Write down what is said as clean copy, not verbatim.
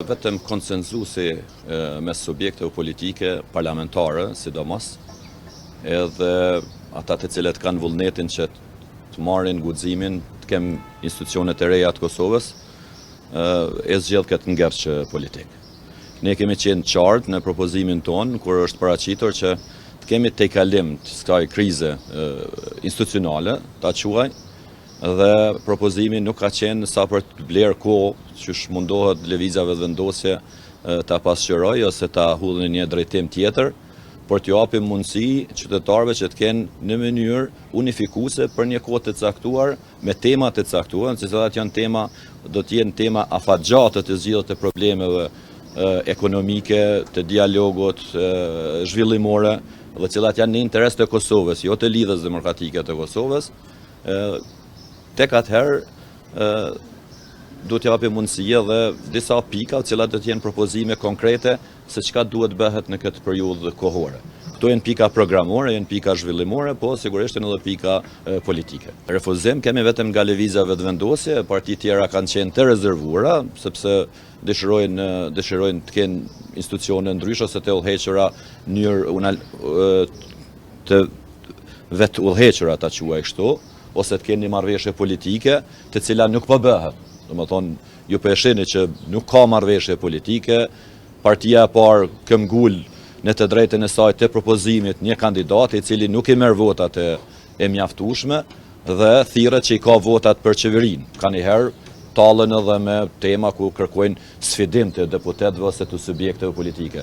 Vetëm konsenzusi mes subjekteve politike, parlamentare, sidomos, edhe ata të cilët kanë vullnetin që të marrin guximin, të kem institucionet e reja të Kosovës, e zgjedh këtë ngjerç politik. Ne kemi qenë qartë në propozimin tonë, kur është paraqitur që të kemi tejkalim të kësaj krize institucionale, ta quaj, dhe propozimi nuk ka qenë sa për të blerë kohë që mundohet lëvizjave të vendosje ta pasqyroj ose ta hudhë në një drejtim tjetër, por t'ju japim mundësi qytetarëve që të kenë në mënyrë unifikuese për një kohë të caktuar me tema të caktuara, të cilat janë tema, do të jenë tema afatgjate të zgjidhjes të problemeve ekonomike, të dialogut zhvillimore, dhe cilat janë në interes të Kosovës, jo të lidhjes demokratike të Kosovës. Tek atëherë do t'ja japim mundësi dhe disa pika, të cilat do të jenë propozime konkrete se çka duhet bëhet në këtë periudhë kohore. Këto janë pika programore, janë pika zhvillimore, po sigurisht janë edhe pika politike. Refuzim kemi vetëm nga lëvizjave të vendosje, partitë tjera kanë qenë të rezervuara, sepse dëshirojnë të kenë institucione ndryshe ose të udhëhequra në mënyrë të vetë udhëhequra, ta quaj kështu, ose të kenë një marrëveshje politike, të cila nuk po bëhet. Domethënë, ju po e shihni që nuk ka marrëveshje politike, partia e parë këmbgul në të drejtën e saj të propozimit një kandidat i cili nuk i merr votat e mjaftueshme dhe thirret që i ka votat për qeverinë. Kanjëherë tallen edhe me tema ku kërkojnë sfidim të deputetëve ose të subjekteve politike.